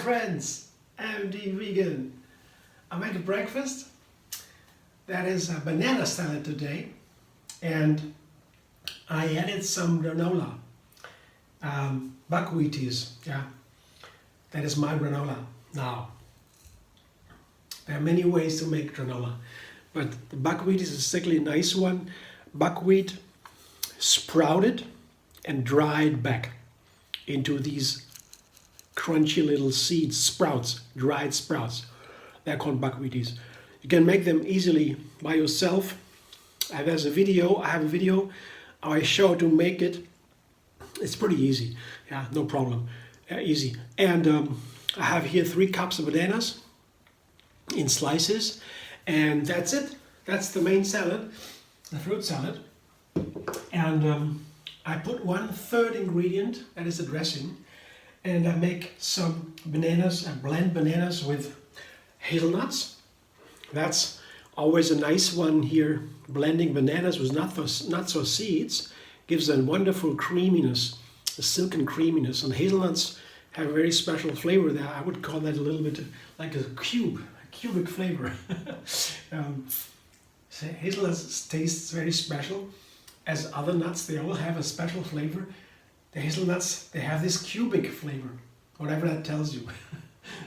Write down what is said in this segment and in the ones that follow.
friends, I'm the vegan. I made a breakfast that is a banana salad today, and I added some granola, buckwheaties. Yeah, that is my granola now. There are many ways to make granola, but the buckwheat is a particularly nice one. Buckwheat sprouted and dried back into these crunchy little seeds, sprouts, dried sprouts. They're called buckwheaties. You can make them easily by yourself. I have a video how I show to make it. It's pretty easy. Yeah, no problem. Easy. And I have here 3 cups of bananas in slices, and that's it. That's the main salad, the fruit salad. And I put 1/3 ingredient, that is the dressing, and I make some bananas. I blend bananas with hazelnuts. That's always a nice one here. Blending bananas with nuts or seeds gives a wonderful creaminess, a silken creaminess. And hazelnuts have a very special flavor there. I would call that a little bit like a cubic flavor. So hazelnuts tastes very special. As other nuts, they all have a special flavor. The hazelnuts, they have this cubic flavor, whatever that tells you.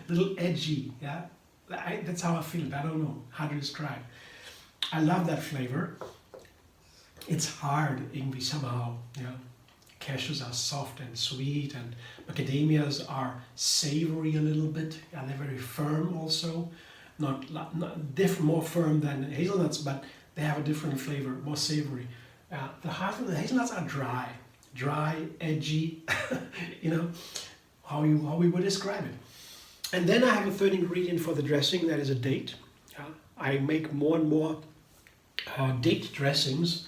Little edgy, yeah? That's how I feel it. I don't know how to describe. I love that flavor. It's hard, irgendwie somehow, yeah? Cashews are soft and sweet, and macadamias are savory a little bit. Yeah, they're very firm also. Not more firm than hazelnuts, but they have a different flavor, more savory. The hazelnuts are dry, edgy, you know, how we would describe it. And then I have a 3rd ingredient for the dressing, that is a date. I make more and more date dressings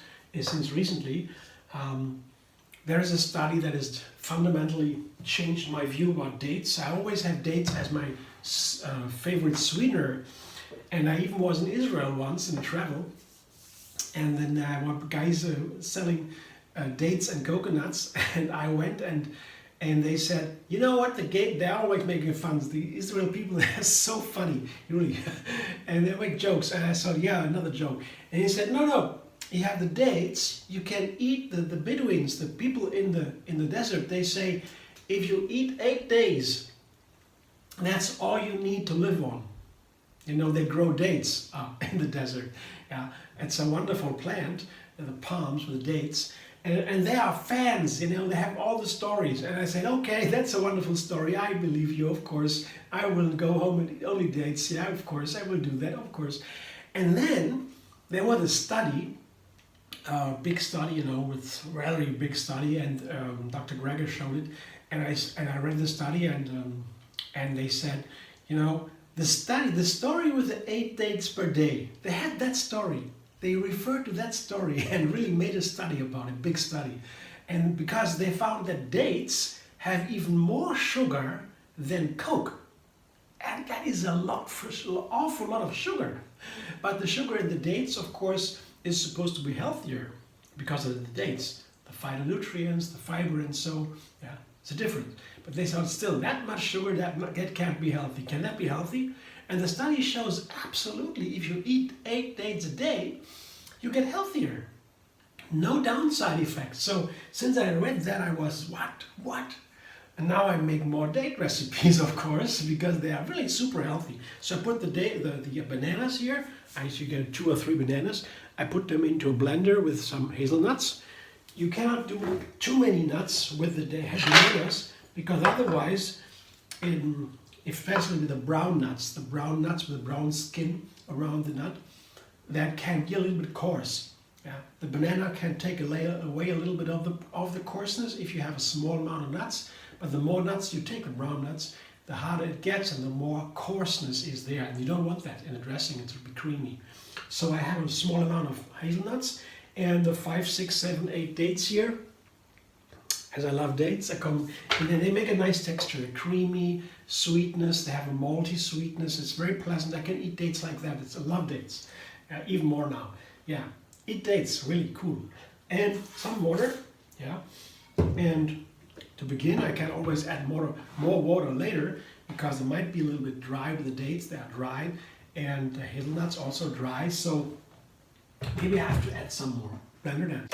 since recently. There is a study that has fundamentally changed my view about dates. I always had dates as my favorite sweetener, and I even was in Israel once in travel, and then were guys selling dates and coconuts, and I went and they said, you know what, they're always making fun. The Israel people, they're so funny, really, and they make jokes. And I thought, yeah, another joke. And he said, no, you have the dates. You can eat the Bedouins, the people in the desert. They say, if you eat 8 days, that's all you need to live on. You know, they grow dates in the desert. Yeah, it's a wonderful plant, the palms with the dates. And they are fans, you know, they have all the stories. And I said, okay, that's a wonderful story. I believe you, of course. I will go home and eat only dates. Yeah, of course, I will do that, of course. And then there was a study, big study, you know, with very big study, and Dr. Greger showed it. And I read the study, and they said, you know, the story with the 8 dates per day, they had that story. They referred to that story and really made a study about it, big study. And because they found that dates have even more sugar than Coke. And that is an awful lot of sugar. But the sugar in the dates, of course, is supposed to be healthier because of the dates, the phytonutrients, the fiber, and so, yeah, it's a difference. But they said still, that much sugar, that can't be healthy. Can that be healthy? And the study shows absolutely, if you eat 8 dates a day, you get healthier. No downside effects. So since I read that, I was, what? And now I make more date recipes, of course, because they are really super healthy. So I put the bananas here. I usually get 2 or 3 bananas. I put them into a blender with some hazelnuts. You cannot do too many nuts with the bananas, because otherwise, especially with the brown nuts with the brown skin around the nut, that can get a little bit coarse. Yeah, the banana can take away a little bit of the coarseness if you have a small amount of nuts. But the more nuts you take, the brown nuts, the harder it gets and the more coarseness is there. And you don't want that in a dressing. It should be creamy. So I have a small amount of hazelnuts and the 5, 6, 7, 8 dates here. As I love dates, and then they make a nice texture, a creamy sweetness. They have a malty sweetness. It's very pleasant. I can eat dates like that. I love dates, even more now. Yeah, eat dates, really cool. And some water, yeah. And to begin, I can always add more water later, because it might be a little bit dry with the dates. They are dry, and the hazelnuts also dry. So maybe I have to add some more. Blend it in.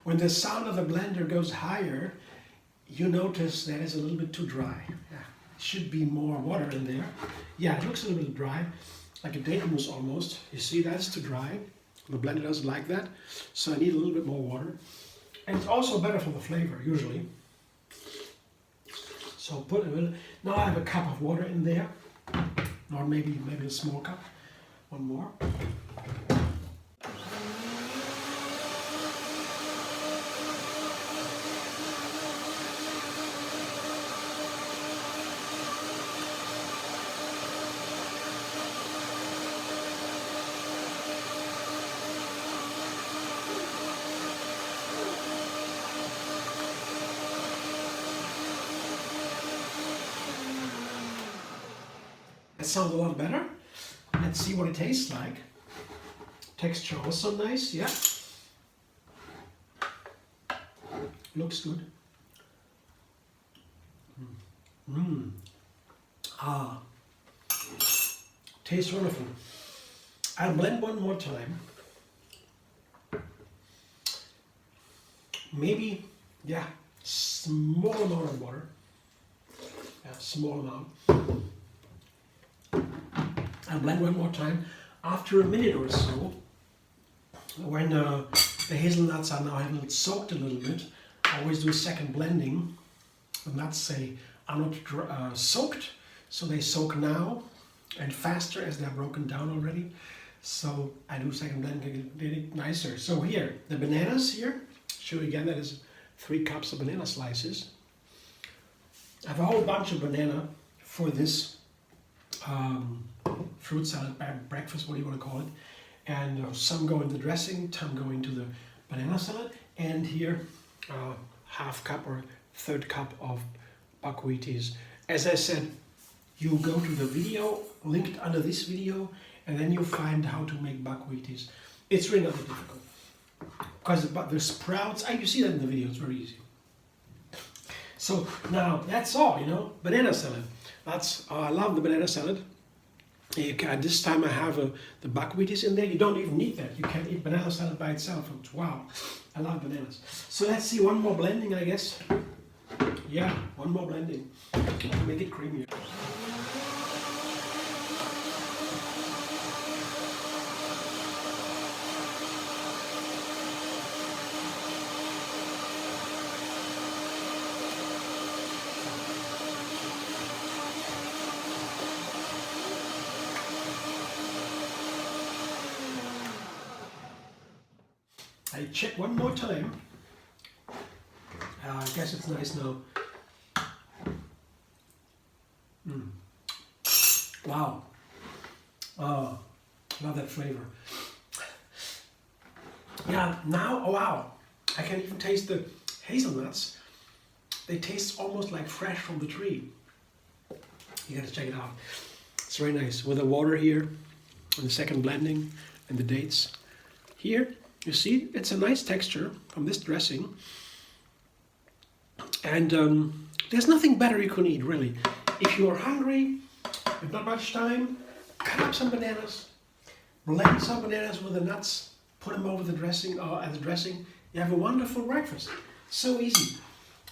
When the sound of the blender goes higher, you notice that it's a little bit too dry. Yeah, should be more water in there. Yeah, it looks a little bit dry, like a date mousse almost. You see, that's too dry. The blender doesn't like that, so I need a little bit more water. And it's also better for the flavor, usually. So put a little. Now I have a cup of water in there, or maybe a small cup. One more. That sounds a lot better. Let's see what it tastes like. Texture also nice, yeah. Looks good. Ah. Tastes wonderful. I'll blend one more time. Maybe, yeah, small amount of water. Yeah, small amount. I'll blend one more time. After a minute or so, when the hazelnuts are now soaked a little bit, I always do a second blending. The nuts are not soaked, so they soak now and faster as they're broken down already. So I do second blending, get it nicer. So here, the bananas here, show you again, that is 3 cups of banana slices. I have a whole bunch of banana for this fruit salad, breakfast, what do you want to call it. And some go in the dressing, some go into the banana salad. And here, half cup or third cup of buckwheaties. As I said, you go to the video linked under this video, and then you find how to make buckwheaties. It's really not that difficult. Because the sprouts, you see that in the video, it's very easy. So now, that's all, banana salad. I love the banana salad. This time I have the buckwheaties in there. You don't even need that. You can eat banana salad by itself. Wow, I love bananas. So let's see, one more blending, I guess. Yeah, one more blending to make it creamier. I check one more time. I guess it's nice now. Wow. Oh, love that flavor. Yeah, now, oh wow. I can even taste the hazelnuts. They taste almost like fresh from the tree. You gotta check it out. It's very nice. With the water here, and the second blending, and the dates. Here, you see, it's a nice texture from this dressing. And there's nothing better you can eat, really. If you are hungry, with not much time, cut up some bananas, blend some bananas with the nuts, put them over the dressing, as a dressing. You have a wonderful breakfast. So easy.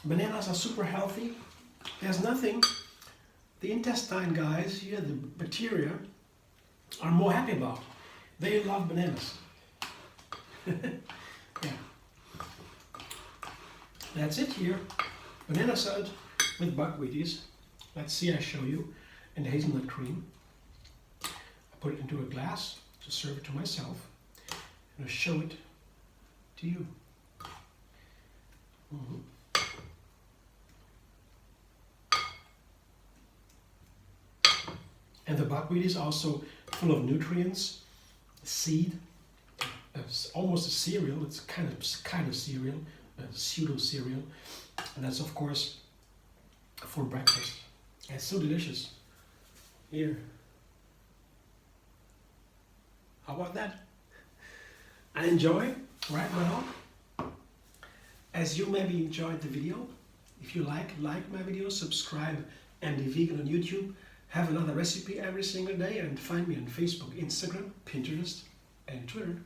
Bananas are super healthy. There's nothing the intestine guys here, the bacteria, are more happy about. They love bananas. Yeah. That's it here. Banana salad with buckwheaties. Let's see, I show you. And hazelnut cream. I put it into a glass to serve it to myself. And I'll show it to you. And the buckwheat is also full of nutrients, seed. It's almost a cereal. It's kind of cereal, pseudo cereal, and that's of course for breakfast. It's so delicious. Here. How about that? I enjoy right now. As you maybe enjoyed the video, if you like my video, subscribe and be vegan on YouTube. Have another recipe every single day and find me on Facebook, Instagram, Pinterest and Twitter.